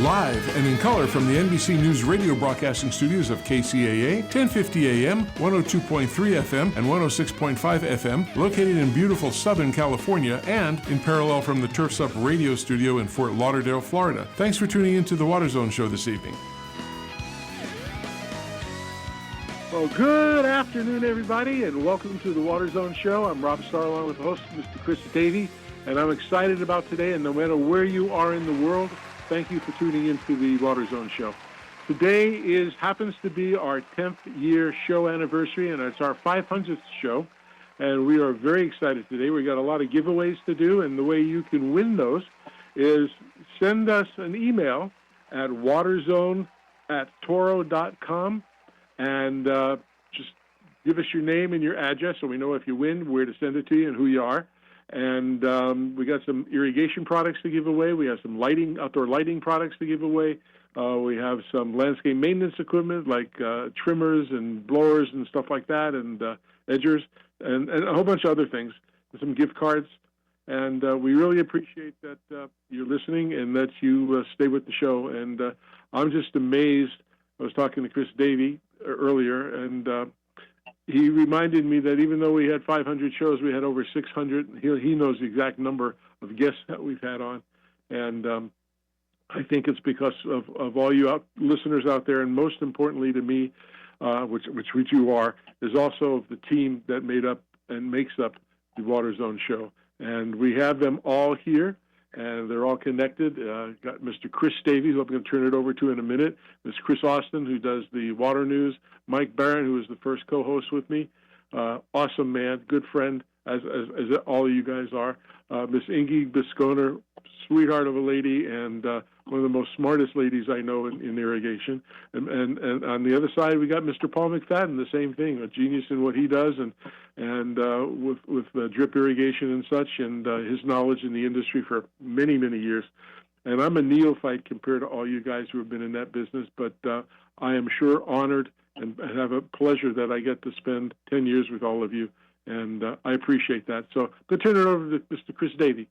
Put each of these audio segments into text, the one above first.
Live and in color from the NBC News radio broadcasting studios of KCAA, 1050 AM, 102.3 FM, and 106.5 FM, located in beautiful Southern California, and in parallel from the Turf's Up radio studio in Fort Lauderdale, Florida. Thanks for tuning in to the Water Zone Show this evening. Well, good afternoon, everybody, and welcome to the Water Zone Show. I'm Rob Starr, along with the host, Mr. Chris Davey, and I'm excited about today, and no matter where you are in the world, thank you for tuning in to the Water Zone Show. Today happens to be our 10th year show anniversary, and it's our 500th show, and we are very excited today. We got a lot of giveaways to do, and the way you can win those is send us an email at waterzone@toro.com, and just give us your name and your address so we know if you win, where to send it to you, and who you are. And we got some irrigation products to give away. We have some outdoor lighting products to give away. We have some landscape maintenance equipment like trimmers and blowers and stuff like that, and edgers, and a whole bunch of other things, and some gift cards. And we really appreciate that you're listening and that you stay with the show. And I'm just amazed. I was talking to Chris Davey earlier, and he reminded me that even though we had 500 shows, we had over 600. He knows the exact number of guests that we've had on. And I think it's because of all you listeners out there, and most importantly to me, which you are, is also the team that made up and makes up the Water Zone Show. And we have them all here, and they're all connected. Got Mr. Chris Davies, who I'm going to turn it over to in a minute. Ms. Chris Austin, who does the water news. Mike Barron, who is the first co-host with me. Awesome man, good friend, as all of you guys are. Miss Ingy Bisconer, sweetheart of a lady, and one of the most smartest ladies I know in irrigation. And on the other side, we got Mr. Paul McFadden, the same thing, a genius in what he does, and with drip irrigation and such, and his knowledge in the industry for many, many years. And I'm a neophyte compared to all you guys who have been in that business, but I am sure honored and have a pleasure that I get to spend 10 years with all of you, and I appreciate that. So I'm going to turn it over to Mr. Chris Davey.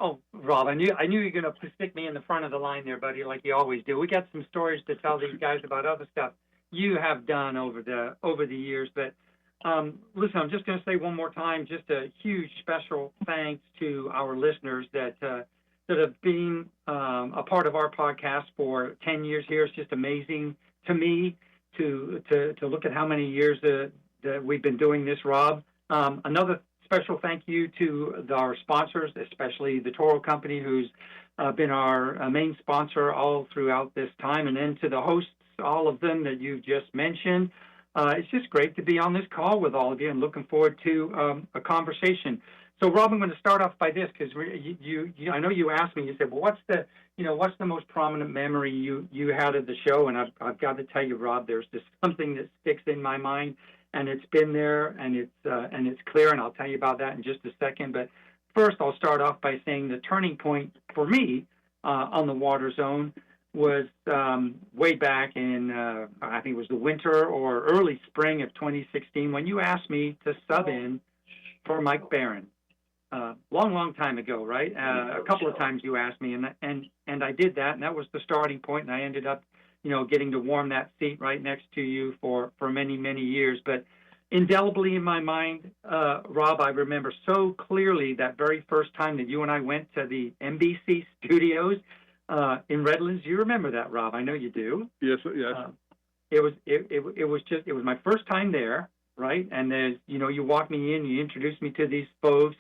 Oh, Rob, I knew you were going to stick me in the front of the line there, buddy, like you always do. We got some stories to tell these guys about other stuff you have done over the years. But listen, I'm just going to say one more time, just a huge special thanks to our listeners that have been a part of our podcast for 10 years here. It's just amazing to me to look at how many years that we've been doing this, Rob. Another special thank you to our sponsors, especially the Toro Company, who's been our main sponsor all throughout this time, and then to the hosts, all of them that you just mentioned. It's just great to be on this call with all of you, and looking forward to a conversation. So, Rob, I'm going to start off by this, because I know you asked me. You said, "Well, what's the most prominent memory you had of the show?" And I've got to tell you, Rob, there's just something that sticks in my mind, and it's been there, and it's clear, and I'll tell you about that in just a second. But first, I'll start off by saying the turning point for me on the Water Zone was way back in I think it was the winter or early spring of 2016 when you asked me to sub in for Mike Barron. Long time ago, right? A couple of times you asked me, and I did that, and that was the starting point, and I ended up, getting to warm that seat right next to you for many, many years. But indelibly in my mind, Rob, I remember so clearly that very first time that you and I went to the NBC studios in Redlands. You remember that, Rob? I know you do. Yes. It was my first time there, right? And you walked me in, you introduced me to these folks,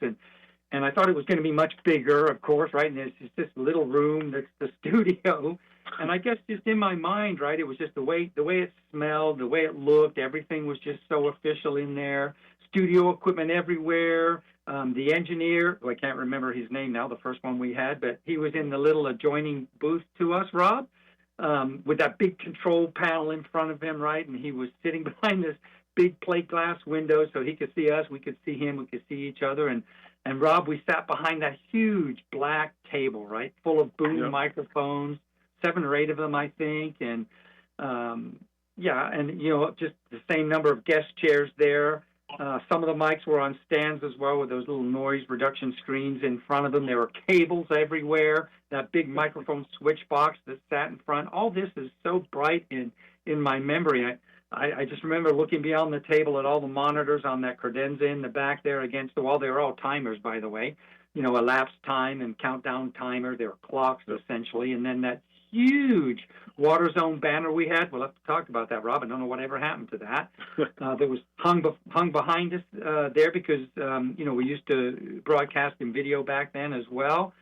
and I thought it was going to be much bigger, of course, right? And there's just this little room that's the studio. And I guess just in my mind, right, it was just the way it smelled, the way it looked, everything was just so official in there. Studio equipment everywhere. The engineer, who I can't remember his name now, the first one we had, but he was in the little adjoining booth to us, Rob, with that big control panel in front of him, right? And he was sitting behind this big plate glass window so he could see us, we could see him, we could see each other. And Rob, we sat behind that huge black table, right, full of boom microphones, 7 or 8 of them, I think. And, just the same number of guest chairs there. Some of the mics were on stands as well with those little noise reduction screens in front of them. There were cables everywhere, that big microphone switch box that sat in front. All this is so bright in my memory. I just remember looking beyond the table at all the monitors on that credenza in the back there against the wall. They were all timers, by the way. You know, elapsed time and countdown timer. They were clocks, essentially. And then that huge water zone banner we had. We'll have to talk about that, Rob. I don't know whatever happened to that. That was hung behind us there because, you know, we used to broadcast in video back then as well.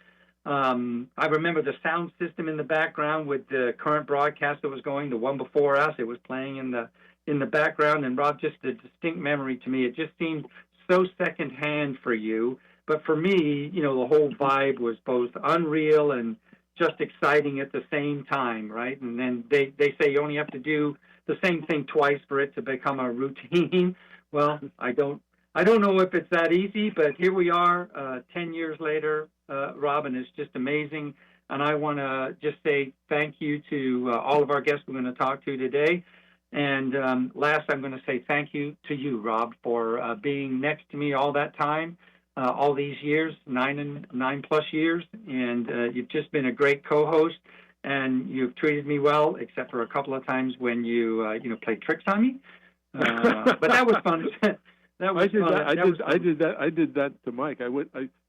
I remember the sound system in the background with the current broadcast that was going, the one before us. It was playing in the background. And, Rob, just a distinct memory to me. It just seemed so secondhand for you. But for me, you know, the whole vibe was both unreal and just exciting at the same time, right? And then they say you only have to do the same thing twice for it to become a routine. Well, I don't know if it's that easy, but here we are 10 years later, Robin. It's just amazing. And I want to just say thank you to all of our guests we're going to talk to today. And last, I'm going to say thank you to you, Rob, for being next to me all that time. All these years, 9+ years, and you've just been a great co-host, and you've treated me well, except for a couple of times when you played tricks on me. But that was fun. I did that to Mike. I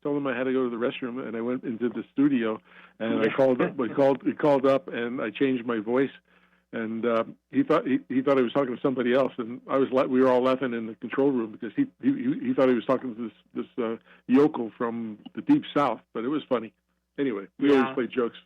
told him I had to go to the restroom, and I went into the studio, and I called up. He called up, and I changed my voice. And he thought I was talking to somebody else, and we were all laughing in the control room because he thought he was talking to this yokel from the deep south. But it was funny. Anyway, we always play jokes.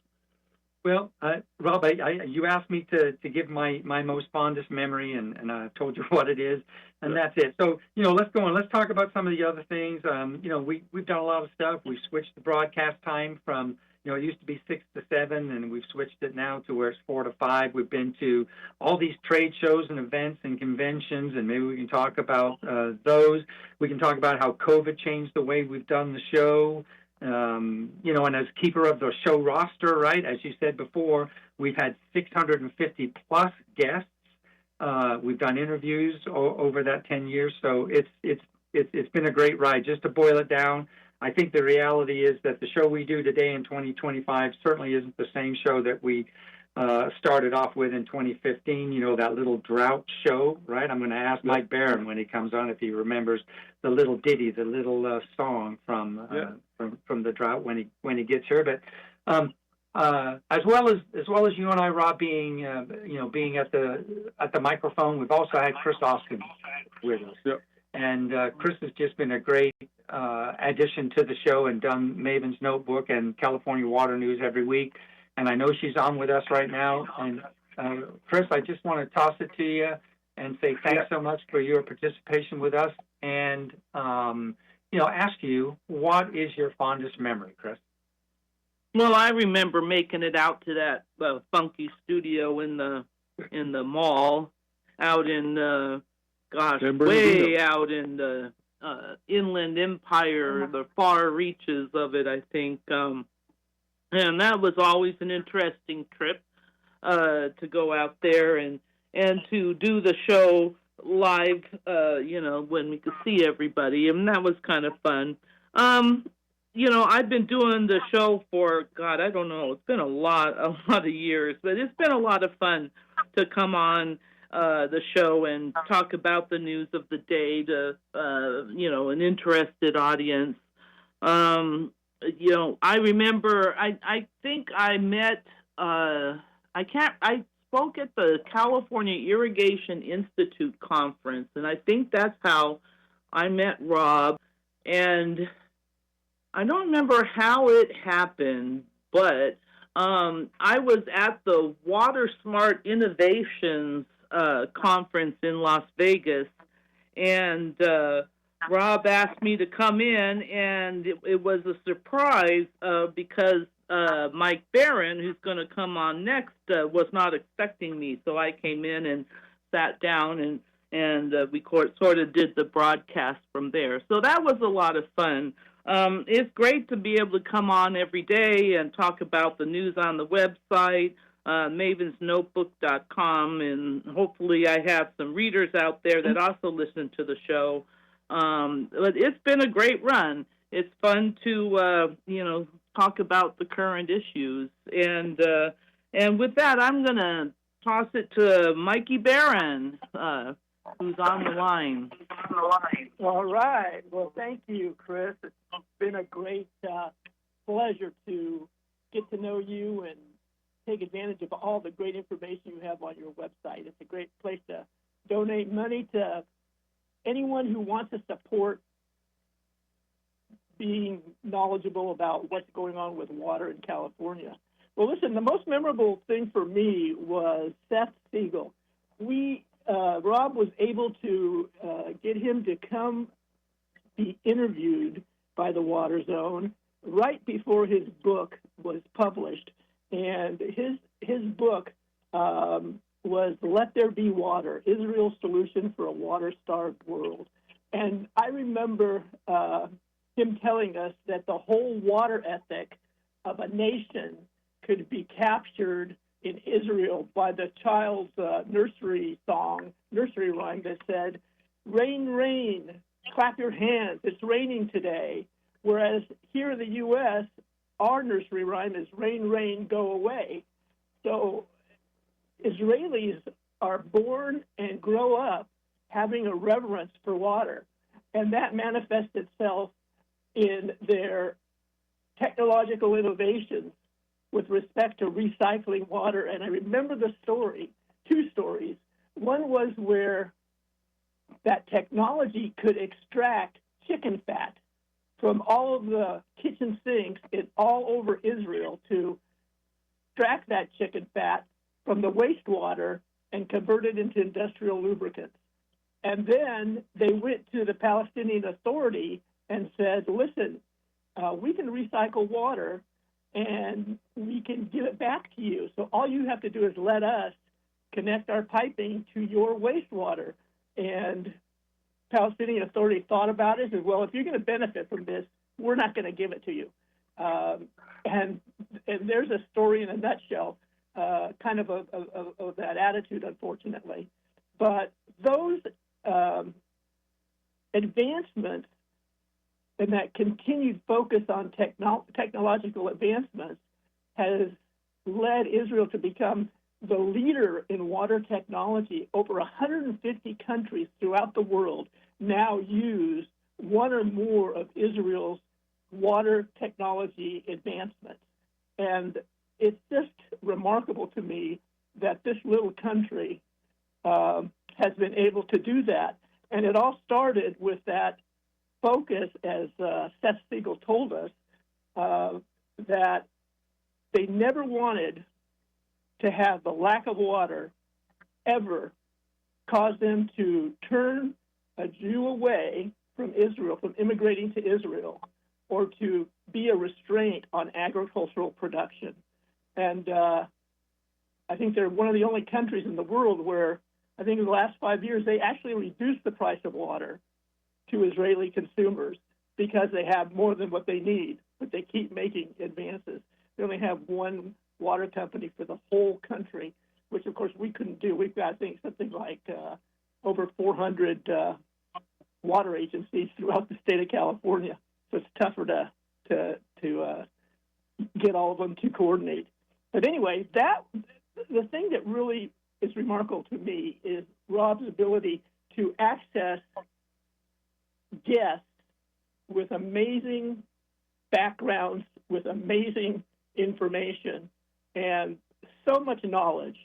Well, Rob, you asked me to give my most fondest memory, and I told you what it is, and that's it. So, you know, let's go on. Let's talk about some of the other things. You know, we've done a lot of stuff. We've switched the broadcast time from, you know, it used to be 6 to 7, and we've switched it now to where it's 4 to 5. We've been to all these trade shows and events and conventions, and maybe we can talk about those. We can talk about how COVID changed the way we've done the show. You know, and as keeper of the show roster, right, as you said before, we've had 650 plus guests. We've done interviews over that 10 years, so it's been a great ride. Just to boil it down, I think the reality is that the show we do today in 2025 certainly isn't the same show that we started off with in 2015, you know, that little drought show, right? I'm going to ask Mike Barron when he comes on if he remembers the little ditty, the little song from the drought when he gets here. But as well as you and I, Rob, being at the microphone, we've also had Chris Austin with us. Yep. And Chris has just been a great addition to the show and done Maven's Notebook and California Water News every week. And I know she's on with us right now. And Chris, I just want to toss it to you and say thanks so much for your participation with us. And ask you, what is your fondest memory, Chris? Well, I remember making it out to that funky studio in the mall, out in way out in the Inland Empire, the far reaches of it, I think. And that was always an interesting trip to go out there and to do the show live, when we could see everybody, and that was kind of fun. I've been doing the show for, God, I don't know, it's been a lot of years, but it's been a lot of fun to come on the show and talk about the news of the day to, an interested audience. I remember, I think I met, I spoke at the California Irrigation Institute conference, and I think that's how I met Rob. And I don't remember how it happened, but I was at the Water Smart Innovations conference in Las Vegas, and Rob asked me to come in, and it was a surprise because Mike Barron, who's going to come on next, was not expecting me. So I came in and sat down, and we sort of did the broadcast from there. So that was a lot of fun. It's great to be able to come on every day and talk about the news on the website, mavensnotebook.com, and hopefully I have some readers out there that also listen to the show. But it's been a great run. It's fun to talk about the current issues, and with that, I'm gonna toss it to Mikey Barron, who's on the line. All right. Well, thank you, Chris. It's been a great pleasure to get to know you and take advantage of all the great information you have on your website. It's a great place to donate money to anyone who wants to support being knowledgeable about what's going on with water in California. Well, listen, the most memorable thing for me was Seth Siegel. Rob was able to get him to come be interviewed by the Water Zone right before his book was published. And his book was Let There Be Water, Israel's Solution for a Water-Starved World. And I remember him telling us that the whole water ethic of a nation could be captured in Israel by the child's nursery rhyme that said, "Rain, rain, clap your hands, it's raining today." Whereas here in the U.S., our nursery rhyme is "Rain, rain, go away." So Israelis are born and grow up having a reverence for water, and that manifests itself in their technological innovations with respect to recycling water. And I remember two stories. One was where that technology could extract chicken fat from all of the kitchen sinks all over Israel to extract that chicken fat from the wastewater and convert it into industrial lubricants. And then they went to the Palestinian Authority and said, listen, we can recycle water and we can give it back to you. So all you have to do is let us connect our piping to your wastewater. And Palestinian Authority thought about it and said, well, if you're going to benefit from this, we're not going to give it to you. And there's a story in a nutshell, kind of that attitude, unfortunately. But those advancements and that continued focus on technological advancements has led Israel to become the leader in water technology. Over 150 countries throughout the world now use one or more of Israel's water technology advancements. And it's just remarkable to me that this little country has been able to do that. And it all started with that focus, as Seth Siegel told us, that they never wanted to have the lack of water ever cause them to turn a Jew away from Israel, from immigrating to Israel, or to be a restraint on agricultural production. And I think they're one of the only countries in the world where I think in the last 5 years they actually reduced the price of water to Israeli consumers because they have more than what they need, but they keep making advances. They only have one water company for the whole country, which of course we couldn't do. We've got, I think, something like over 400 water agencies throughout the state of California, so it's tougher to get all of them to coordinate. But anyway, the thing that really is remarkable to me is Rob's ability to access guests with amazing backgrounds, with amazing information, and so much knowledge.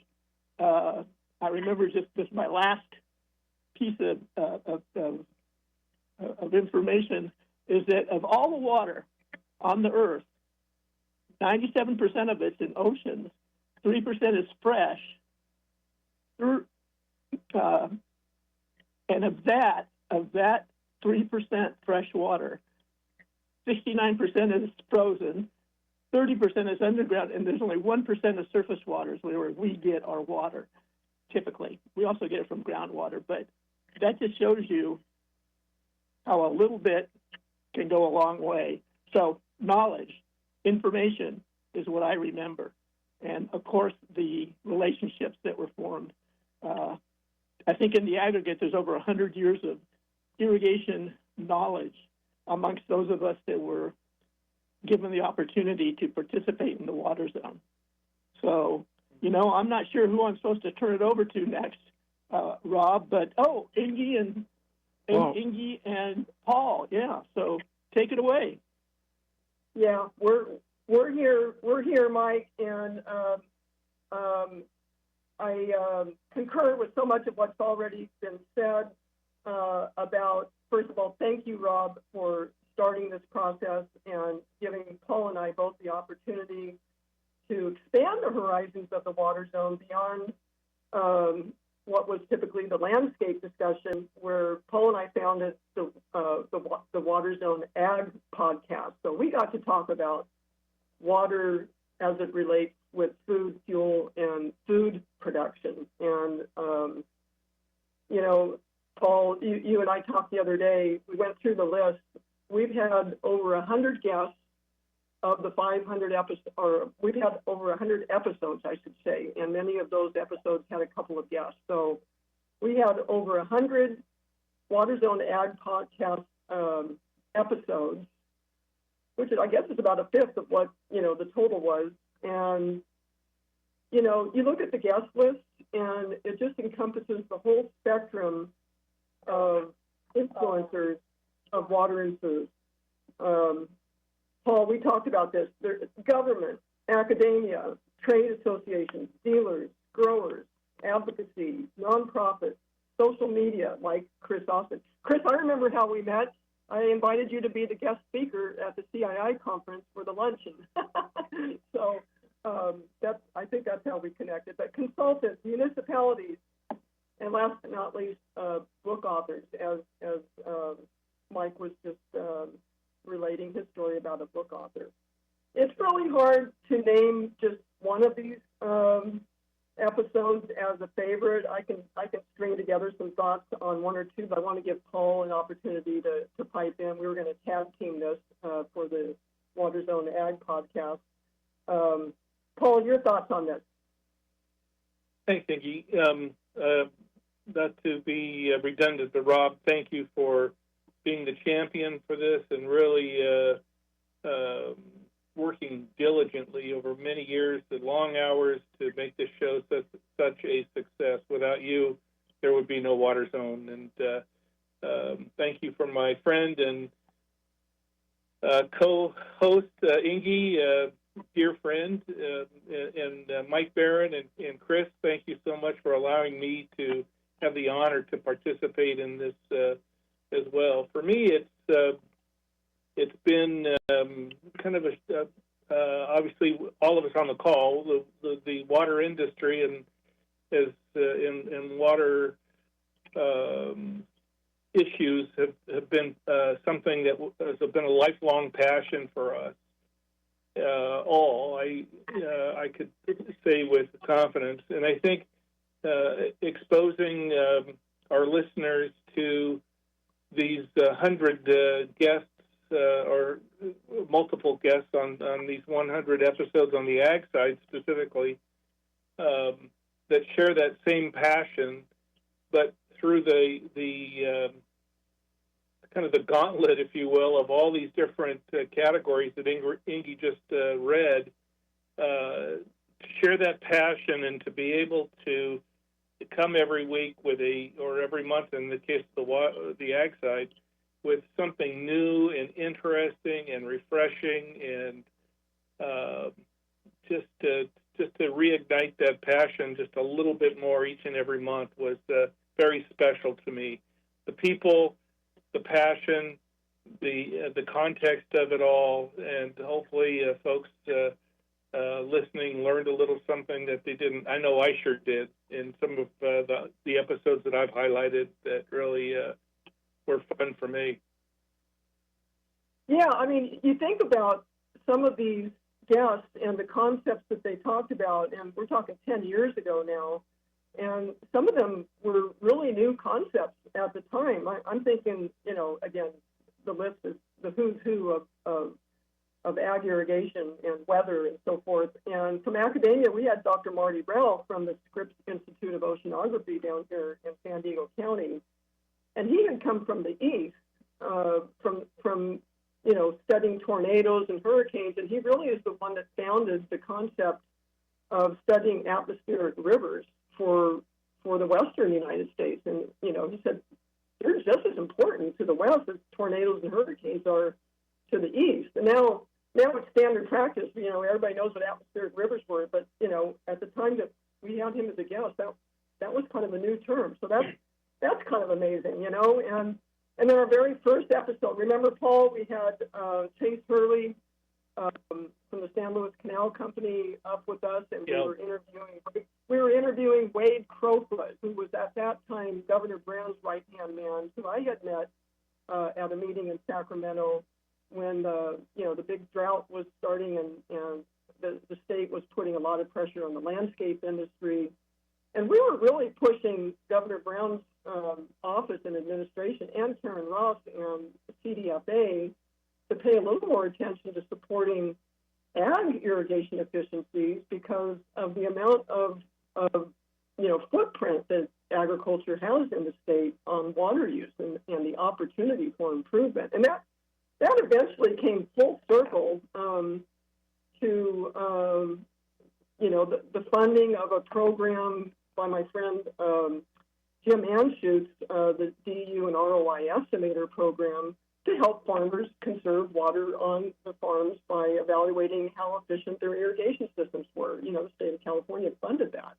I remember just my last piece of information is that of all the water on the earth, 97% of it's in oceans, 3% is fresh, and of that 3% fresh water, 69% is frozen, 30% is underground, and there's only 1% of surface waters where we get our water, typically. We also get it from groundwater, but that just shows you how a little bit can go a long way. So knowledge, information is what I remember. And, of course, the relationships that were formed. I think in the aggregate there's over 100 years of irrigation knowledge amongst those of us that were given the opportunity to participate in the water zone. So, I'm not sure who I'm supposed to turn it over to next, Rob, but Ingy and Paul, yeah. So take it away. Yeah, we're here, Mike, and I concur with so much of what's already been said about. First of all, thank you, Rob, for starting this process and giving Paul and I both the opportunity to expand the horizons of the water zone beyond what was typically the landscape discussion, where Paul and I founded the Water Zone Ag podcast. So we got to talk about water as it relates with food, fuel, and food production. And, Paul, you and I talked the other day. We went through the list. We've had over 100 guests of the 500 episodes, or we've had over 100 episodes, I should say, and many of those episodes had a couple of guests. So we had over 100 Water Zone Ag podcast episodes, which I guess is about a fifth of what, the total was. And, you look at the guest list, and it just encompasses the whole spectrum of influencers of water and food. Paul, we talked about this. There's government, academia, trade associations, dealers, growers, advocacy, nonprofits, social media, like Chris Austin. Chris, I remember how we met. I invited you to be the guest speaker at the CII conference for the luncheon. So I think that's how we connected. But consultants, municipalities, and last but not least, book authors, as Mike was just relating his story about a book author. It's really hard to name just one of these episodes as a favorite. I can string together some thoughts on one or two, but I want to give Paul an opportunity to pipe in. We were going to tag team this for the Water Zone Ag podcast. Paul, your thoughts on this? Thanks, Ingy. Not to be redundant, but Rob, thank you for being the champion for this and really working diligently over many years and long hours to make this show such a success. Without you, there would be no Water Zone. And thank you for my friend and co-host, Ingy, dear friend, and Mike Barron and Chris, thank you so much for allowing me to have the honor to participate in this as well. For me, it's been kind of obviously all of us on the call, the water industry and as in water issues have been something that has been a lifelong passion for us. I could say with confidence, and I think exposing our listeners to these 100 guests or multiple guests on these 100 episodes on the ag side specifically that share that same passion, but through the kind of the gauntlet, if you will, of all these different categories that Ingy just read, to share that passion and to be able to come every week or every month in the case of the ag side, with something new and interesting and refreshing, and just to reignite that passion just a little bit more each and every month was very special to me. The people, the passion, the context of it all, and hopefully folks listening learned a little something that they didn't. I know I sure did in some of the episodes that I've highlighted that really were fun for me. Yeah, I mean, you think about some of these guests and the concepts that they talked about, and we're talking 10 years ago now, and some of them were really new concepts at the time. I'm thinking, again, the list is the who's who of ag irrigation and weather and so forth. And from academia, we had Dr. Marty Rell from the Scripps Institute of Oceanography down here in San Diego County. and he had come from the east, from studying tornadoes and hurricanes, and he really is the one that founded the concept of studying atmospheric rivers for the western United States. And he said they're just as important to the west as tornadoes and hurricanes are to the east. And now it's standard practice. Everybody knows what atmospheric rivers were, but at the time that we had him as a guest, that was kind of a new term. So that's kind of amazing, And then our very first episode, remember, Paul, we had Chase Hurley from the San Luis Canal Company up with us, and we were interviewing Wade Crowfoot, who was at that time Governor Brown's right-hand man, who I had met at a meeting in Sacramento when the big drought was starting, and the state was putting a lot of pressure on the landscape industry. And we were really pushing Governor Brown's office and administration and Karen Ross and CDFA to pay a little more attention to supporting ag irrigation efficiencies because of the amount of footprint that agriculture has in the state on water use and the opportunity for improvement. And that eventually came full circle to the funding of a program by my friend Jim Anschutz, the DU and ROI estimator program, to help farmers conserve water on the farms by evaluating how efficient their irrigation systems were. The state of California funded that.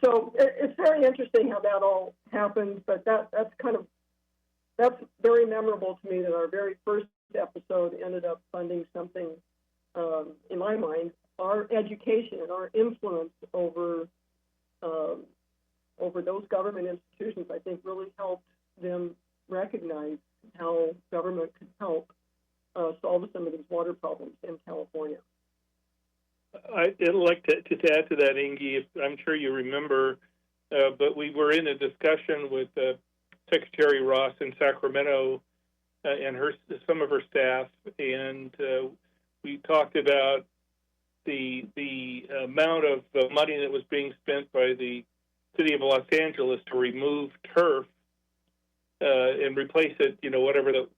So it's very interesting how that all happened, but that's very memorable to me that our very first episode ended up funding something, in my mind, our education and our influence over those government institutions, I think, really helped them recognize how government could help solve some of these water problems in California. I'd like to add to that, Inge. I'm sure you remember, but we were in a discussion with Secretary Ross in Sacramento and some of her staff, and we talked about the amount of money that was being spent by the city of Los Angeles to remove turf and replace it, whatever that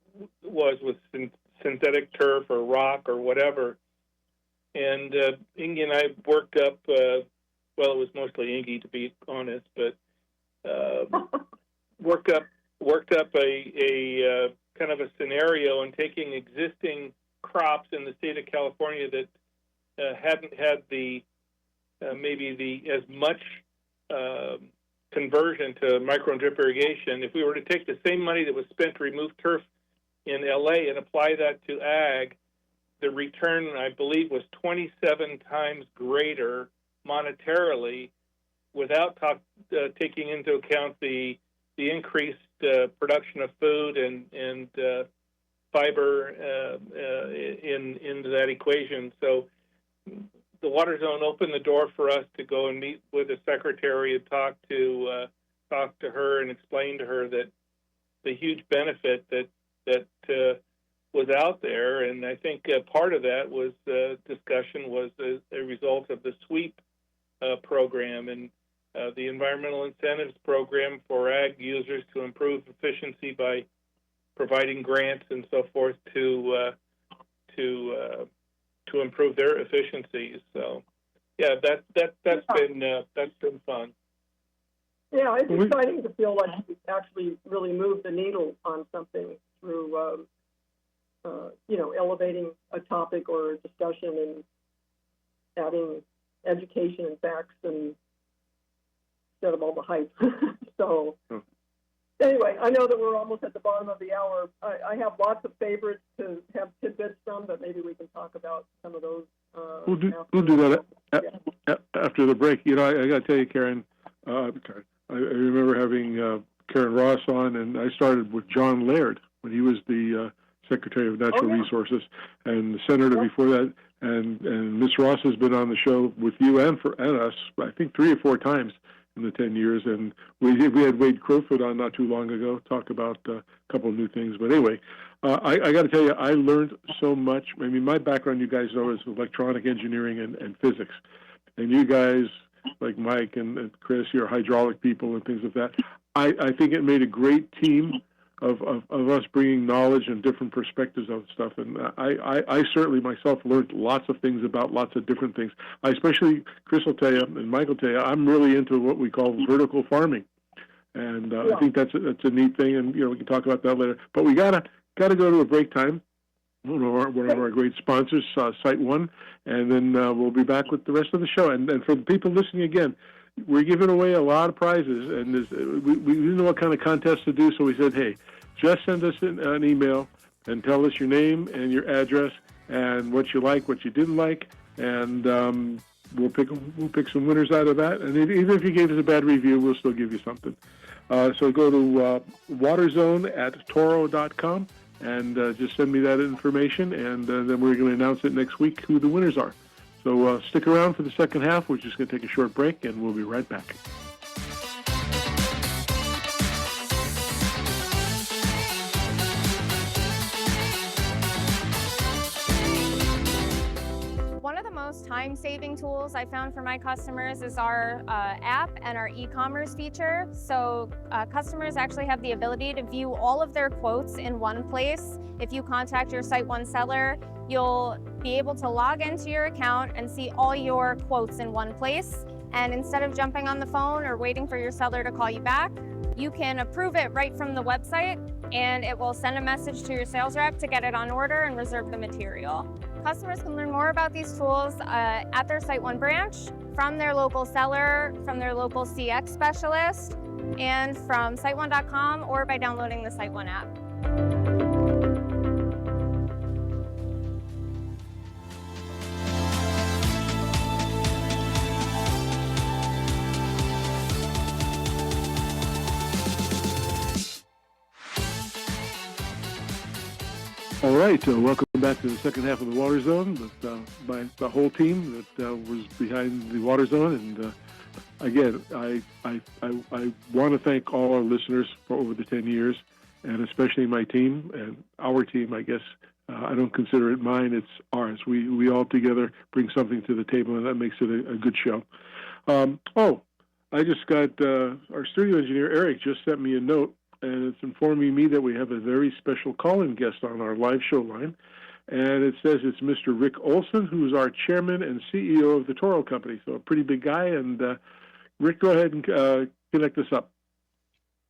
was, with synthetic turf or rock or whatever. And Inge and I worked up, it was mostly Inge, to be honest, but worked up a kind of a scenario and taking existing crops in the state of California that hadn't had as much conversion to micro and drip irrigation. If we were to take the same money that was spent to remove turf in LA and apply that to ag, the return, I believe, was 27 times greater monetarily, without taking into account the increased production of food and fiber into that equation. So the Water Zone opened the door for us to go and meet with the secretary and talk to her and explain to her that the huge benefit that was out there. And I think part of that was discussion was a result of the SWEEP program and the environmental incentives program for ag users to improve efficiency by providing grants and so forth to improve their efficiencies. So, yeah, that's been fun. Yeah, it's exciting to feel like we actually really moved the needle on something through, elevating a topic or a discussion and adding education and facts and instead of all the hype. So. Anyway, I know that we're almost at the bottom of the hour. I have lots of favorites to have tidbits from, but maybe we can talk about some of those. We'll do that after the break. I got to tell you, Karen, I remember having Karen Ross on, and I started with John Laird when he was the Secretary of Natural Resources, and the Senator before that. And Ms. Ross has been on the show with you and us, I think, 3 or 4 times in the 10 years, and we had Wade Crowfoot on not too long ago, talk about a couple of new things. But anyway, I got to tell you, I learned so much. I mean, my background, you guys know, is electronic engineering and physics, and you guys, like Mike and Chris, you're hydraulic people and things like that. I think it made a great team of us bringing knowledge and different perspectives of stuff. And I certainly myself learned lots of things about lots of different things. I especially, Chris will tell you, and Mike will tell you, I'm really into what we call vertical farming. And I think that's a neat thing, and we can talk about that later. But we gotta go to a break time. One of our great sponsors, Site One, and then we'll be back with the rest of the show. And for the people listening again, we're giving away a lot of prizes, and we didn't know what kind of contest to do, so we said, hey, just send us an email and tell us your name and your address and what you like, what you didn't like, and we'll pick some winners out of that. And even if you gave us a bad review, we'll still give you something. So go to waterzone@toro.com and just send me that information, and then we're going to announce it next week who the winners are. So stick around for the second half. We're just going to take a short break, and we'll be right back. One of the most time-saving tools I found for my customers is our app and our e-commerce feature. So customers actually have the ability to view all of their quotes in one place. If you contact your Site One seller, you'll be able to log into your account and see all your quotes in one place. And instead of jumping on the phone or waiting for your seller to call you back, you can approve it right from the website, and it will send a message to your sales rep to get it on order and reserve the material. Customers can learn more about these tools at their Site One branch, from their local seller, from their local CX specialist, and from SiteOne.com, or by downloading the Site One app. All right, welcome back to the second half of the Water Zone by the whole team that was behind the Water Zone. And again, I want to thank all our listeners for over the 10 years, and especially my team and our team, I guess. I don't consider it mine, it's ours. We all together bring something to the table, and that makes it a good show. I just got our studio engineer, Eric, just sent me a note, and it's informing me that we have a very special call-in guest on our live show line. And it says it's Mr. Rick Olson, who's our chairman and CEO of the Toro Company. So a pretty big guy. And Rick, go ahead and connect us up.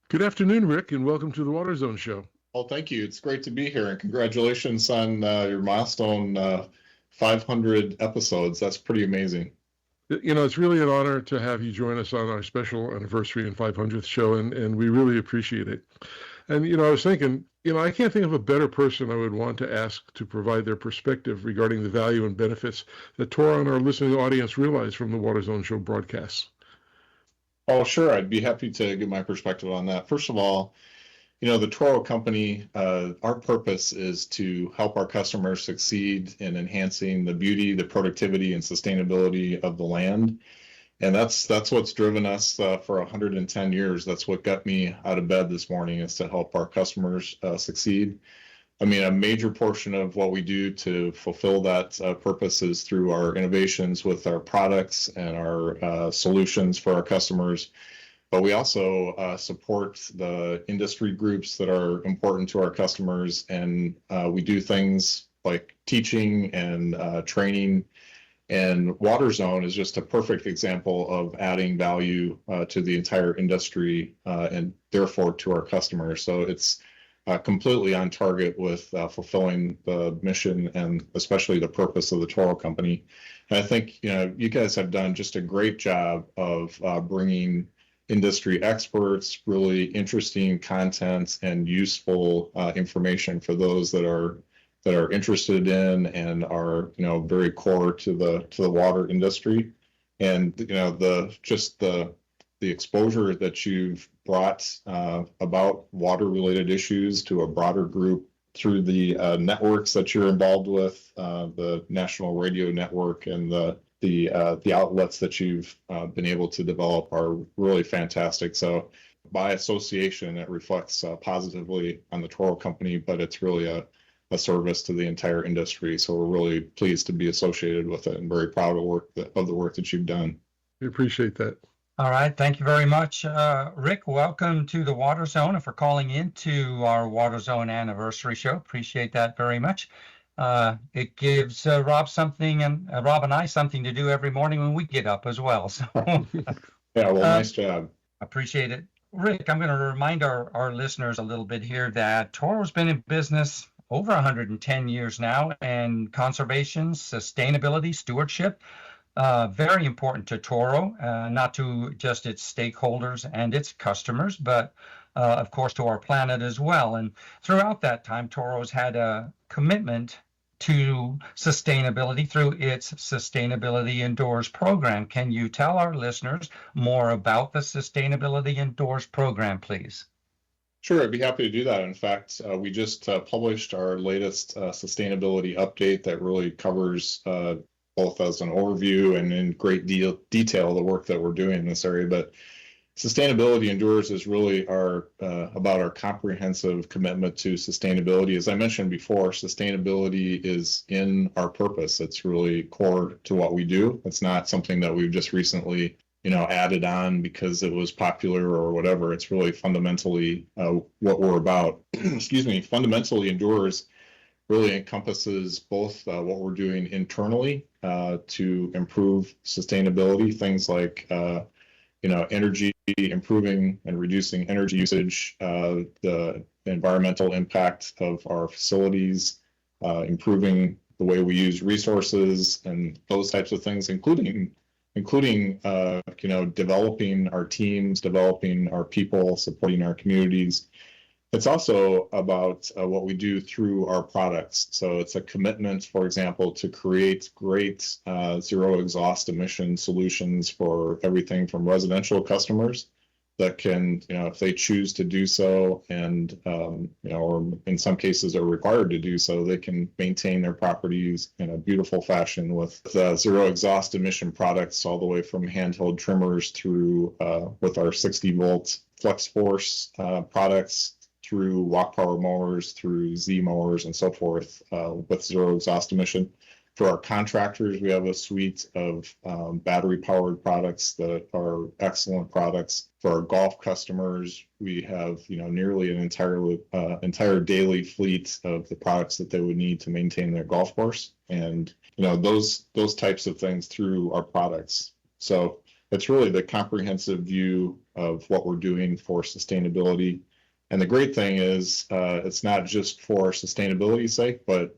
Good afternoon, Rick, and welcome to the Water Zone Show. Well, thank you. It's great to be here, and congratulations on your milestone 500 episodes. That's pretty amazing. It's really an honor to have you join us on our special anniversary and 500th show, and we really appreciate it. And, I was thinking, I can't think of a better person I would want to ask to provide their perspective regarding the value and benefits that Toro and our listening audience realize from the Water Zone Show broadcasts. Oh, sure. I'd be happy to give my perspective on that. First of all, the Toro Company, our purpose is to help our customers succeed in enhancing the beauty, the productivity, and sustainability of the land. And that's what's driven us for 110 years. That's what got me out of bed this morning, is to help our customers succeed. I mean, a major portion of what we do to fulfill that purpose is through our innovations with our products and our solutions for our customers. But we also support the industry groups that are important to our customers, and we do things like teaching and training. And Water Zone is just a perfect example of adding value to the entire industry and therefore to our customers. So it's completely on target with fulfilling the mission and especially the purpose of the Toro Company. And I think you guys have done just a great job of bringing industry experts, really interesting content and useful information for those that are interested in and are very core to the water industry. And the exposure that you've brought about water related issues to a broader group through the networks that you're involved with, the national radio network and the outlets that you've been able to develop are really fantastic. So by association, it reflects positively on the Toro Company, but it's really a service to the entire industry. So we're really pleased to be associated with it and very proud of the work that you've done. We appreciate that. All right, thank you very much. Rick, welcome to the Water Zone and for calling into our Water Zone anniversary show. Appreciate that very much. It gives Rob something and Rob and I something to do every morning when we get up as well. So Yeah, well, nice job. appreciate it. Rick, I'm going to remind our listeners a little bit here that Toro's been in business over 110 years now, and conservation, sustainability, stewardship, very important to Toro, not to just its stakeholders and its customers, but of course to our planet as well. And throughout that time, Toro's had a commitment to sustainability through its Sustainability Indoors program. Can you tell our listeners more about the Sustainability Indoors program, please? Sure, I'd be happy to do that. In fact, we just published our latest sustainability update that really covers both as an overview and in great detail the work that we're doing in this area. But Sustainability Endures is really about our comprehensive commitment to sustainability. As I mentioned before, sustainability is in our purpose. It's really core to what we do. It's not something that we've just recently added on because it was popular or whatever. It's really fundamentally what we're about. Excuse me. Fundamentally Endures really encompasses both what we're doing internally to improve sustainability, things like energy, improving and reducing energy usage, the environmental impact of our facilities, improving the way we use resources, and those types of things, including developing our teams, developing our people, supporting our communities. It's also about what we do through our products. So it's a commitment, for example, to create great zero exhaust emission solutions for everything from residential customers that can, if they choose to do so, and or in some cases are required to do so, they can maintain their properties in a beautiful fashion with zero exhaust emission products, all the way from handheld trimmers through with our 60-volt flex force products, through walk power mowers, through Z mowers, and so forth, with zero exhaust emission. For our contractors, we have a suite of battery-powered products that are excellent products. For our golf customers, we have nearly an entire daily fleet of the products that they would need to maintain their golf course, and those types of things through our products. So it's really the comprehensive view of what we're doing for sustainability. And the great thing is it's not just for sustainability's sake, but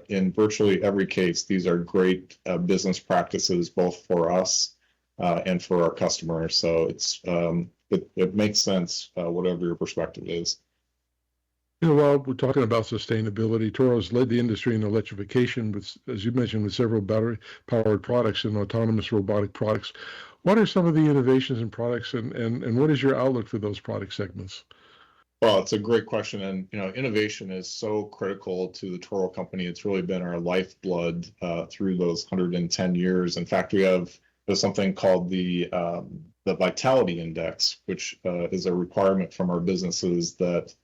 in virtually every case, these are great business practices, both for us and for our customers. So it makes sense, whatever your perspective is. While we're talking about sustainability, Toro's led the industry in electrification, with, as you mentioned, with several battery-powered products and autonomous robotic products. What are some of the innovations in products, and what is your outlook for those product segments? Well, it's a great question, and innovation is so critical to the Toro company. It's really been our lifeblood through those 110 years. In fact, we have something called the Vitality Index, which is a requirement from our businesses that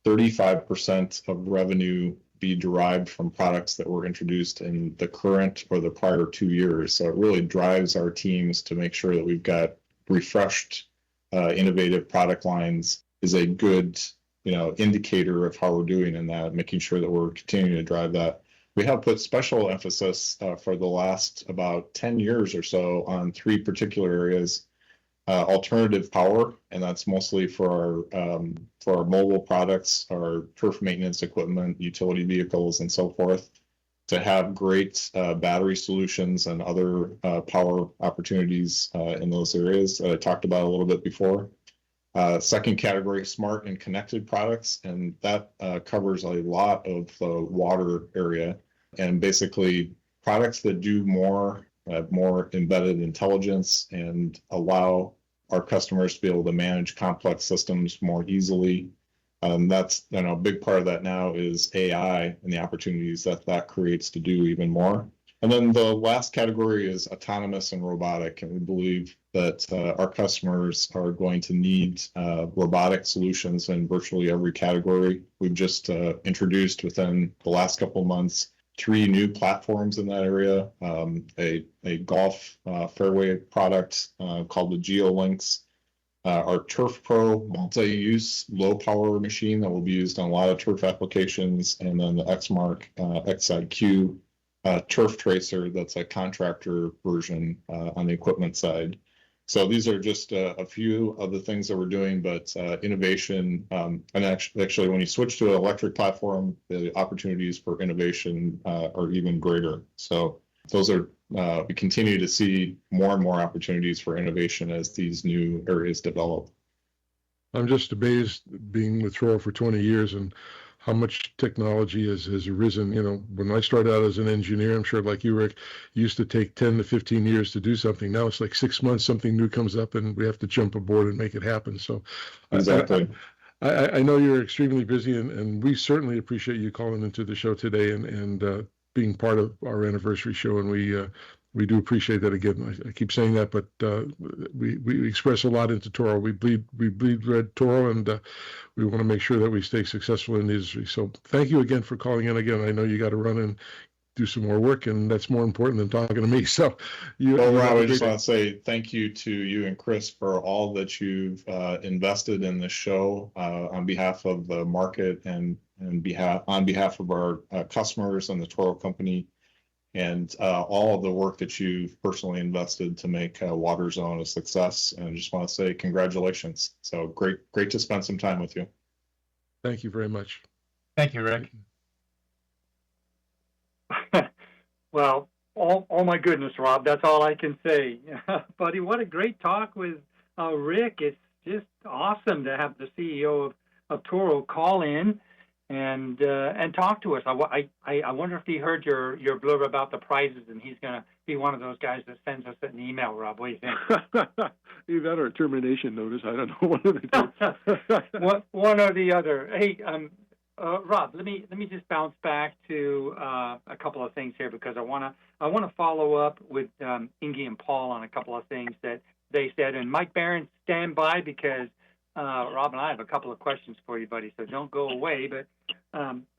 35% of revenue be derived from products that were introduced in the current or the prior 2 years. So it really drives our teams to make sure that we've got refreshed, innovative product lines is a good, indicator of how we're doing in that, making sure that we're continuing to drive that. We have put special emphasis for the last about 10 years or so on 3 particular areas. Alternative power, and that's mostly for our mobile products, our turf maintenance equipment, utility vehicles, and so forth, to have great battery solutions and other power opportunities in those areas that I talked about a little bit before. Second category, smart and connected products, and that covers a lot of the water area, and basically products that do more embedded intelligence and allow our customers to be able to manage complex systems more easily. That's a big part of that now is AI and the opportunities that creates to do even more. And then the last category is autonomous and robotic, and we believe that our customers are going to need robotic solutions in virtually every category. We've just introduced within the last couple of months 3 new platforms in that area, a golf fairway product called the GeoLinks, our Turf Pro multi-use low-power machine that will be used on a lot of turf applications, and then the Xmark XIQ turf tracer that's a contractor version on the equipment side. So these are just a few of the things that we're doing, but innovation, and actually when you switch to an electric platform, the opportunities for innovation are even greater. So those are, we continue to see more and more opportunities for innovation as these new areas develop. I'm just amazed being with Toro for 20 years and how much technology has arisen. You know, when I started out as an engineer, I'm sure like you, Rick, it used to take 10 to 15 years to do something. Now it's like 6 months, something new comes up and we have to jump aboard and make it happen. So exactly. I know you're extremely busy, and we certainly appreciate you calling into the show today and being part of our anniversary show. And we do appreciate that. Again, I keep saying that, but we express a lot into Toro. We bleed red Toro, and we want to make sure that we stay successful in the industry. So thank you again for calling in. Again, I know you got to run and do some more work, and that's more important than talking to me. So Rob, I just want to say thank you to you and Chris for all that you've invested in the show on behalf of the market and on behalf of our customers and the Toro company, and all of the work that you've personally invested to make Water Zone a success. And I just want to say congratulations. So great to spend some time with you. Thank you very much. Thank you, Rick. Well, oh my goodness, Rob, that's all I can say. Buddy, what a great talk with Rick. It's just awesome to have the CEO of Toro call in and talk to us. I wonder if he heard your blurb about the prizes, and he's going to be one of those guys that sends us an email, Rob. What do you think? Either that or a termination notice. I don't know. One of the two. One or the other. Hey, Rob, let me just bounce back to a couple of things here, because I want to follow up with Inge and Paul on a couple of things that they said. And Mike Barron, stand by, because Rob and I have a couple of questions for you, buddy. So don't go away. But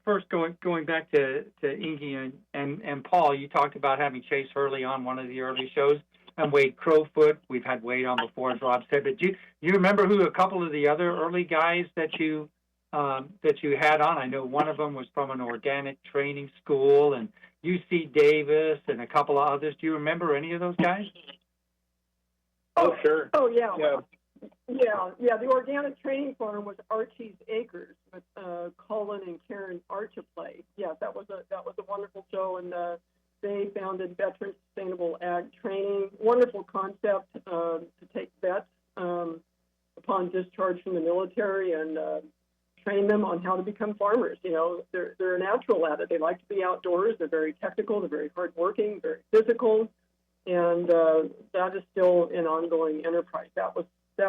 first, going back to Inge and Paul, you talked about having Chase Hurley on one of the early shows, and Wade Crowfoot. We've had Wade on before, as Rob said. But do you remember who a couple of the other early guys that you had on? I know one of them was from an organic training school, and UC Davis, and a couple of others. Do you remember any of those guys? Oh, sure. Oh, yeah. Yeah. The organic training farm was Archie's Acres with Colin and Karen Archiplay. Yeah, that was a wonderful show, and they founded Veteran Sustainable Ag Training. Wonderful concept to take vets upon discharge from the military and train them on how to become farmers. You know, they're a natural at it. They like to be outdoors. They're very technical. They're very hardworking, very physical, and that is still an ongoing enterprise. That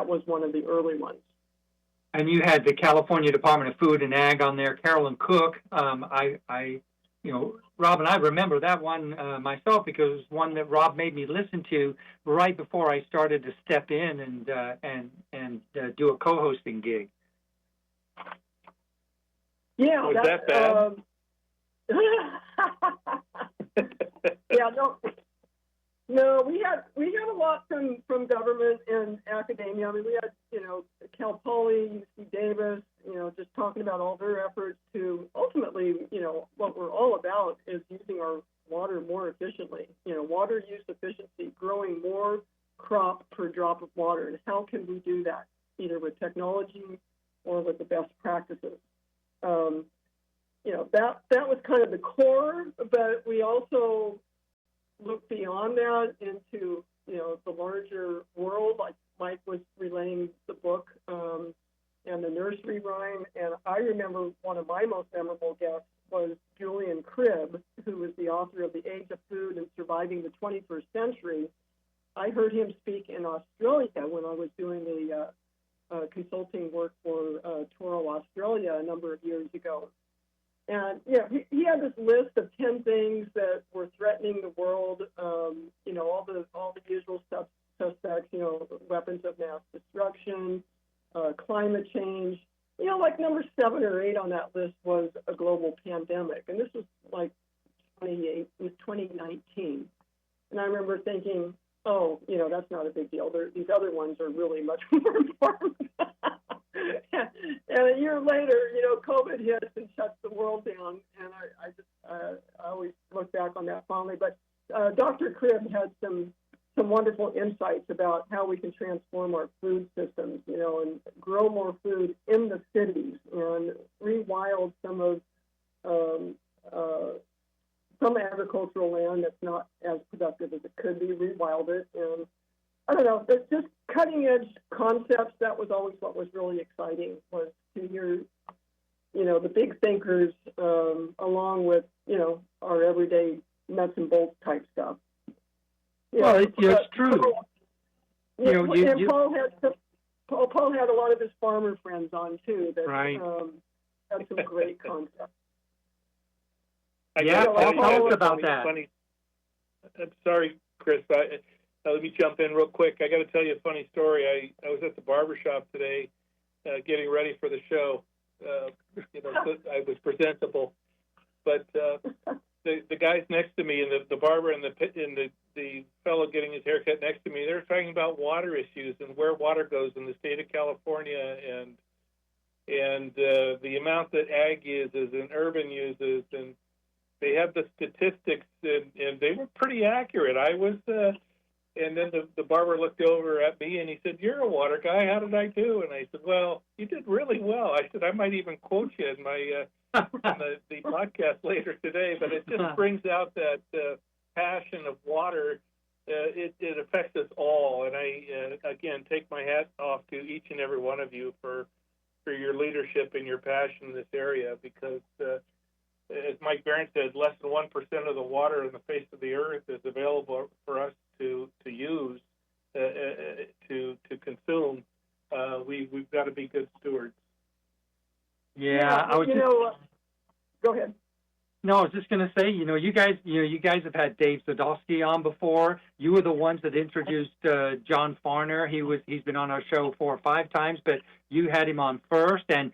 was one of the early ones. And you had the California Department of Food and Ag on there, Carolyn Cook. Rob and I remember that one myself, because it was one that Rob made me listen to right before I started to step in and do a co-hosting gig. Yeah, was that bad? Yeah, no, we had a lot from government and academia. I mean, we had, Cal Poly, UC Davis, just talking about all their efforts to ultimately, what we're all about is using our water more efficiently. Water use efficiency, growing more crop per drop of water, and how can we do that, either with technology or with the best practices. That was kind of the core, but we also look beyond that into, the larger world. Like Mike was relaying the book and the nursery rhyme. And I remember one of my most memorable guests was Julian Cribb, who was the author of The Age of Food and Surviving the 21st Century. I heard him speak in Australia when I was doing the consulting work for Toro Australia a number of years ago. And he had this list of 10 things that were threatening the world. All the usual suspects. Weapons of mass destruction, climate change. Like number 7 or 8 on that list was a global pandemic, and this was like 20 remember thinking, oh, that's not a big deal. These other ones are really much more important. And a year later, COVID hits and shuts the world down. And I always look back on that fondly. But Dr. Cribb had some wonderful insights about how we can transform our food systems, and grow more food in the cities and rewild some agricultural land that's not as productive as it could be, rewild it. And I don't know, it's just cutting edge concepts. That was always what was really exciting, was to hear, the big thinkers along with, our everyday nuts and bolts type stuff. Well, it's true. Paul had a lot of his farmer friends on too that right. Had some great concepts. Tell us about that. Funny. I'm sorry, Chris. Let me jump in real quick. I got to tell you a funny story. I was at the barbershop today, getting ready for the show. So I was presentable, but the guys next to me, and the barber and the fellow getting his haircut next to me, they're talking about water issues and where water goes in the state of California, and the amount that ag uses and urban uses, and they have the statistics, and they were pretty accurate. I was, and then the barber looked over at me and he said, "You're a water guy. How did I do?" And I said, "Well, you did really well." I said, "I might even quote you in my the podcast later today." But it just brings out that passion of water. It affects us all, and I again take my hat off to each and every one of you for your leadership and your passion in this area, because as Mike Barron said, less than 1% of the water on the face of the earth is available for us to use, to consume. We've got to be good stewards. Yeah, go ahead. No, I was just going to say, you guys have had Dave Zadowski on before. You were the ones that introduced John Farner. He's been on our show 4 or 5 times, but you had him on first. And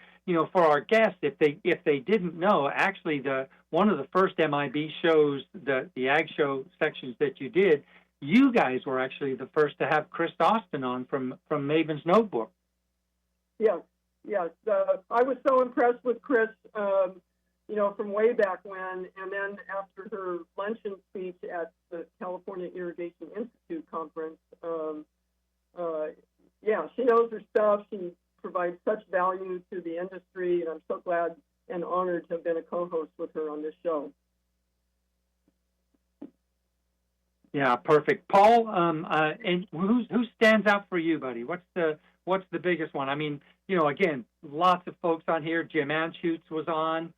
for our guests, if they didn't know, actually one of the first MIB shows, the ag show sections that you did, you guys were actually the first to have Chris Austin on from Maven's Notebook. Yes. I was so impressed with Chris. From way back when, and then after her luncheon speech at the California Irrigation Institute conference, she knows her stuff. She provides such value to the industry, and I'm so glad and honored to have been a co-host with her on this show. Yeah, perfect. Paul, and who stands out for you, buddy? What's the biggest one? I mean, again, lots of folks on here. Jim Anschutz was on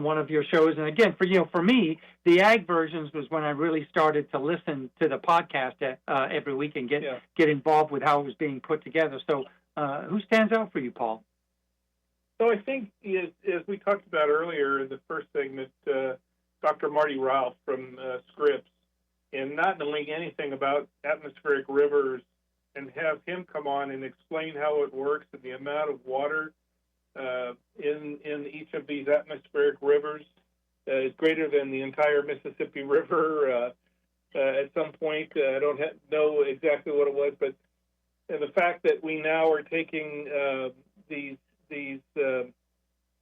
one of your shows, and again, for me, the ag versions was when I really started to listen to the podcast every week and get involved with how it was being put together. So, who stands out for you, Paul? So I think, as we talked about earlier in the first segment, Dr. Marty Ralph from Scripps, and not knowing anything about atmospheric rivers, and have him come on and explain how it works and the amount of water in each of these atmospheric rivers is greater than the entire Mississippi River. At some point, I don't know exactly what it was, but the fact that we now are taking these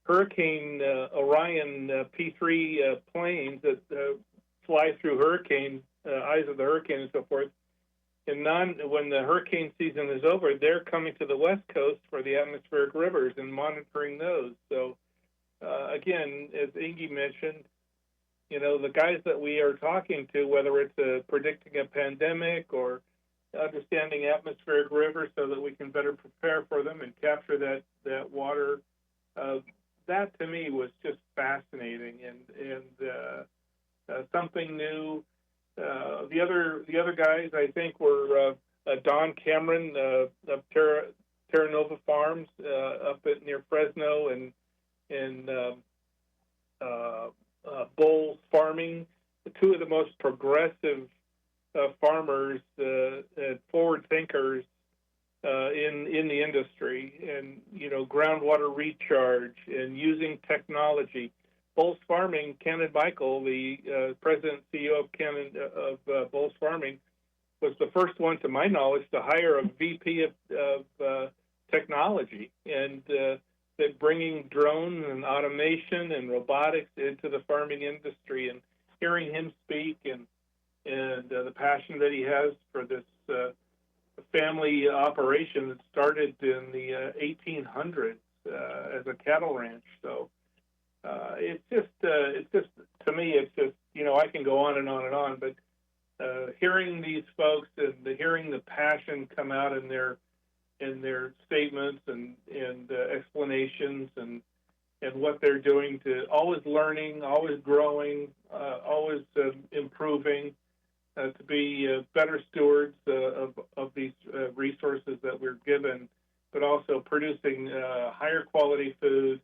Hurricane Orion P3 planes that fly through eyes of the hurricane and so forth, and when the hurricane season is over, they're coming to the West Coast for the atmospheric rivers and monitoring those. So, again, as Ingy mentioned, the guys that we are talking to, whether it's predicting a pandemic or understanding atmospheric rivers so that we can better prepare for them and capture that water, that to me was just fascinating and something new. The other guys, I think, were Don Cameron of Terra Nova Farms up near Fresno, and Bulls Farming, two of the most progressive farmers and forward thinkers in the industry, and groundwater recharge and using technology. Bulls Farming, Ken and Michael, the president and CEO of Bulls Farming, was the first one, to my knowledge, to hire a VP of technology, and that bringing drones and automation and robotics into the farming industry, and hearing him speak, and the passion that he has for this family operation that started in the 1800s as a cattle ranch. So it's just to me, it's just, I can go on and on and on, but hearing these folks and hearing the passion come out in their statements and explanations and what they're doing, to always learning, always growing, always improving, to be better stewards of these resources that we're given, but also producing higher quality food,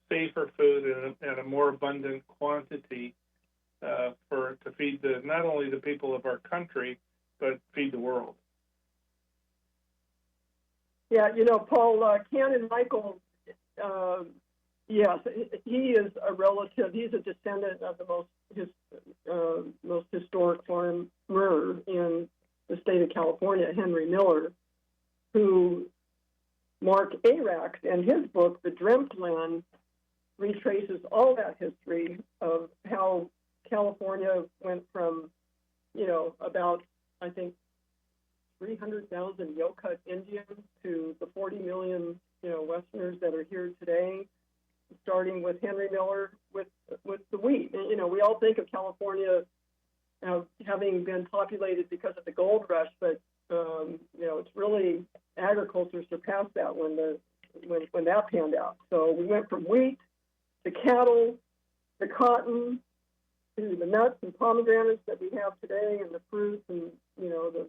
safer food, and a more abundant quantity to feed not only the people of our country, but feed the world. Yeah, Paul, Ken and Michael, yes, he is a relative. He's a descendant of the most historic farmer in the state of California, Henry Miller, who Mark Arax, in his book, The Dreamland, retraces all that history of how California went from, about, I think, 300,000 Yokutt Indians to the 40 million, Westerners that are here today, starting with Henry Miller with the wheat. And, we all think of California having been populated because of the gold rush, but it's really agriculture surpassed that when that panned out. So we went from wheat to cattle to cotton to the nuts and pomegranates that we have today, and the fruits, and the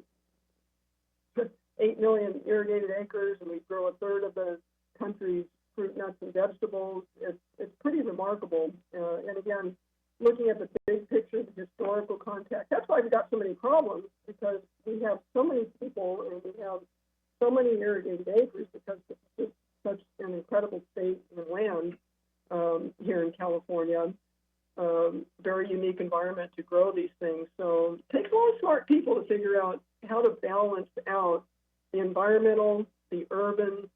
8 million irrigated acres, and we grow a third of the country's fruit, nuts, and vegetables. It's pretty remarkable. And again, looking at the big picture, the historical context, that's why we got so many problems, because we have so many people and we have so many irrigated acres, because it's just such an incredible state and land here in California. Very unique environment to grow these things. So it takes a lot of smart people to figure out how to balance out the environmental, the urban,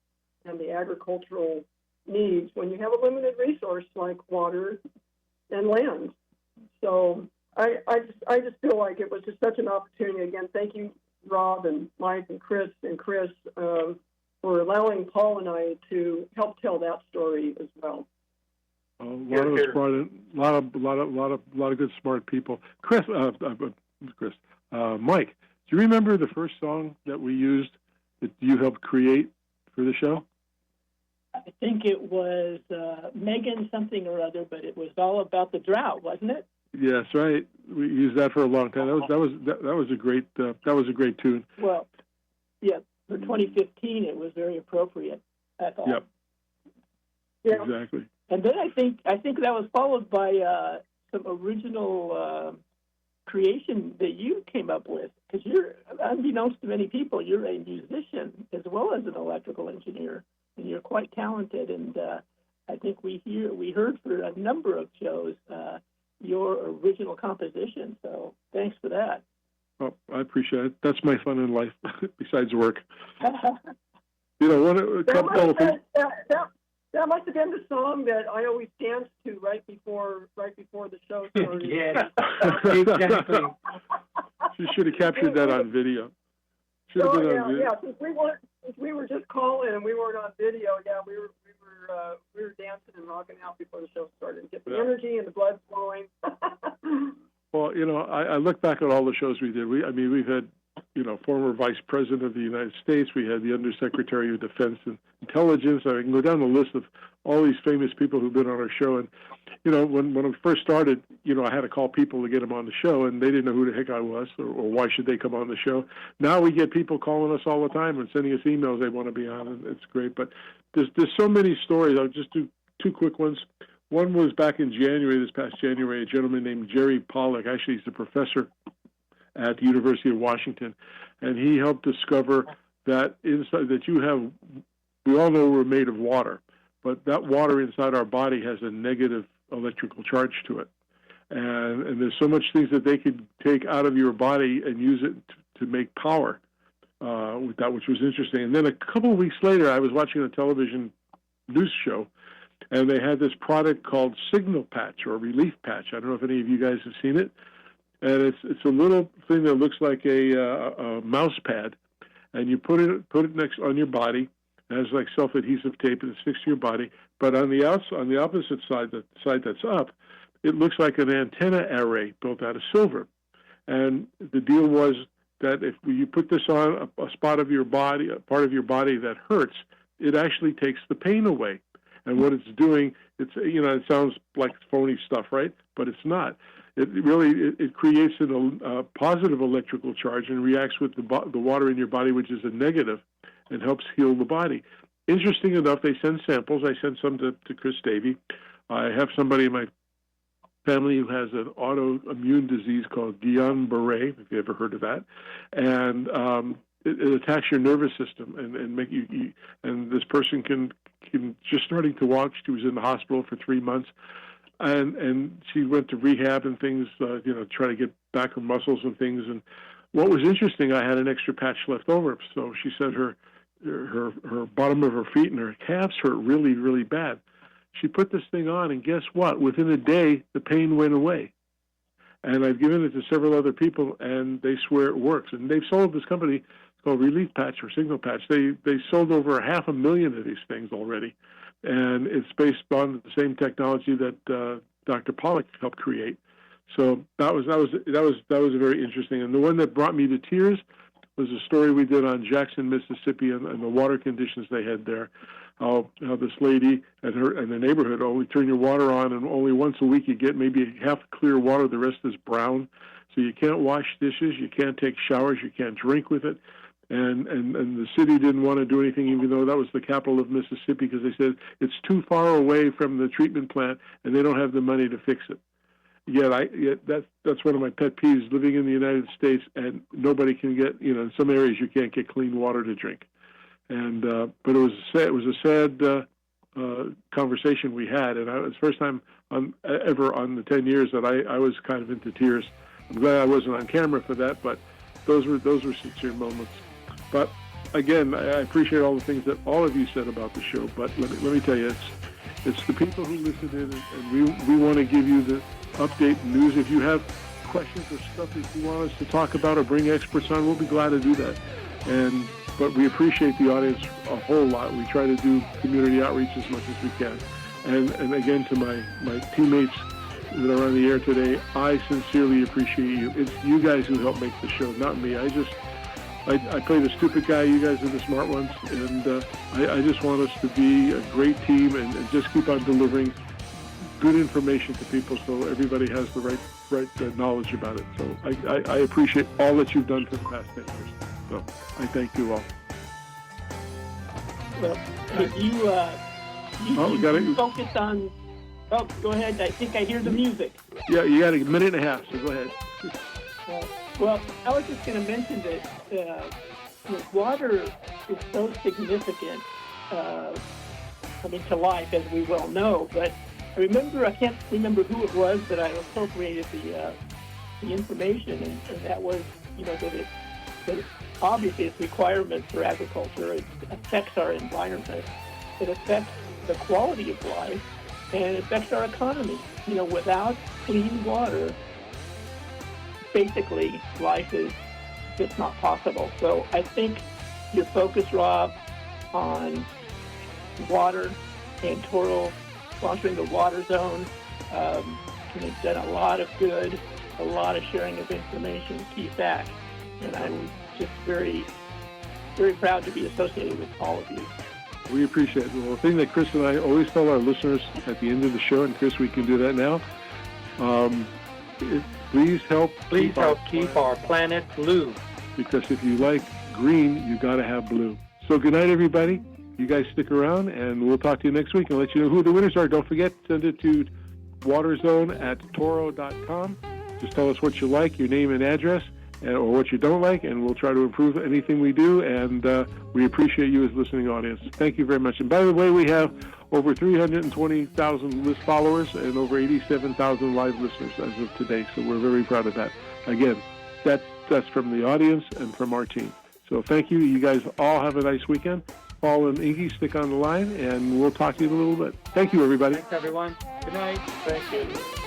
and the agricultural needs when you have a limited resource like water and land. So I just feel like it was just such an opportunity. Again, thank you, Rob and Mike and Chris for allowing Paul and I to help tell that story as well. A lot of us brought in a lot of good, smart people. Mike, do you remember the first song that we used that you helped create for the show? I think it was Megan something or other, but it was all about the drought, wasn't it? Yes, right. We used that for a long time. That was a great tune. Well, yeah, for 2015, it was very appropriate. I thought. Yep. Yeah. Exactly. And then I think that was followed by some original creation that you came up with, because you're, unbeknownst to many people, you're a musician as well as an electrical engineer, and you're quite talented. And I think we heard for a number of shows your original composition. So thanks for that. Oh, I appreciate it. That's my fun in life, besides work. That must have been the song that I always danced to right before the show started. Yeah, exactly. She should have captured that on video. Should have been on video. Yeah. Since we were just calling and we weren't on video, yeah, we were dancing and rocking out before the show started. Get the energy and the blood flowing. Well, I look back at all the shows we did. We've had, former Vice President of the United States. We had the Undersecretary of Defense and Intelligence. I can go down the list of all these famous people who've been on our show. And, when I first started, I had to call people to get them on the show, and they didn't know who the heck I was or why should they come on the show. Now we get people calling us all the time and sending us emails they want to be on, and it's great. But there's so many stories. I'll just do two quick ones. One was back in this past January, a gentleman named Jerry Pollack. Actually, he's a professor at the University of Washington, and he helped discover that we all know we're made of water, but that water inside our body has a negative electrical charge to it. And there's so much things that they could take out of your body and use it to make power with that, which was interesting. And then a couple of weeks later, I was watching a television news show, and they had this product called Signal Patch or Relief Patch. I don't know if any of you guys have seen it. And it's a little thing that looks like a mouse pad, and you put it next on your body. It has like self-adhesive tape, and it sticks to your body. But on the opposite side, the side that's up, it looks like an antenna array built out of silver. And the deal was that if you put this on a spot of your body, a part of your body that hurts, it actually takes the pain away. And what it's doing, it sounds like phony stuff, right? But it's not. It really creates a positive electrical charge and reacts with the water in your body, which is a negative, and helps heal the body. Interesting enough, they send samples. I sent some to Chris Davey. I have somebody in my family who has an autoimmune disease called Guillain-Barré, if you ever heard of that, and it attacks your nervous system and make you. And this person can just starting to walk. She was in the hospital for 3 months. And she went to rehab and things, try to get back her muscles and things. And what was interesting, I had an extra patch left over. So she said her bottom of her feet and her calves hurt really, really bad. She put this thing on, and guess what? Within a day, the pain went away. And I've given it to several other people, and they swear it works. And they've sold this company called Relief Patch or Signal Patch. They sold over 500,000 of these things already. And it's based on the same technology that Dr. Pollack helped create. So that was very interesting. And the one that brought me to tears was a story we did on Jackson, Mississippi, and the water conditions they had there. How this lady and the neighborhood only turn your water on, and only once a week you get maybe half clear water. The rest is brown. So you can't wash dishes, you can't take showers, you can't drink with it. And the city didn't want to do anything, even though that was the capital of Mississippi, because they said it's too far away from the treatment plant, and they don't have the money to fix it. Yet that's one of my pet peeves. Living in the United States, and nobody can get, in some areas you can't get clean water to drink. And but it was a sad conversation we had, and it was the first time ever on the 10 years that I was kind of into tears. I'm glad I wasn't on camera for that, but those were sincere moments. But again, I appreciate all the things that all of you said about the show. But let me tell you, it's the people who listen in, and we want to give you the update news. If you have questions or stuff that you want us to talk about or bring experts on, we'll be glad to do that. But we appreciate the audience a whole lot. We try to do community outreach as much as we can. And again, to my teammates that are on the air today, I sincerely appreciate you. It's you guys who help make the show, not me. I play the stupid guy, you guys are the smart ones, and I just want us to be a great team and just keep on delivering good information to people so everybody has the right knowledge about it. So I appreciate all that you've done for the past 10 years. So I thank you all. Well, you focused on... Oh, go ahead. I think I hear the music. Yeah, you got a minute and a half, so go ahead. Well, I was just going to mention that water is so significant, to life, as we well know. But I can't remember who it was that I appropriated the information, and that was, that obviously its requirements for agriculture. It affects our environment. It affects the quality of life, and it affects our economy. Without clean water, basically life is just not possible. So I think your focus, Rob, on water and Toro sponsoring the Water Zone, it's done a lot of good, a lot of sharing of information, key facts, and I'm just very, very proud to be associated with all of you. We appreciate it. Well, the thing that Chris and I always tell our listeners at the end of the show, and Chris, we can do that now, please help keep our planet blue. Because if you like green, you got to have blue. So good night, everybody. You guys stick around, and we'll talk to you next week and let you know who the winners are. Don't forget, send it to waterzone@toro.com. Just tell us what you like, your name and address, or what you don't like, and we'll try to improve anything we do. And we appreciate you as listening audience. Thank you very much. And by the way, we have over 320,000 list followers and over 87,000 live listeners as of today. So we're very proud of that. Again, that's from the audience and from our team. So thank you. You guys all have a nice weekend. Paul and Ingy, stick on the line, and we'll talk to you in a little bit. Thank you, everybody. Thanks, everyone. Good night. Thank you.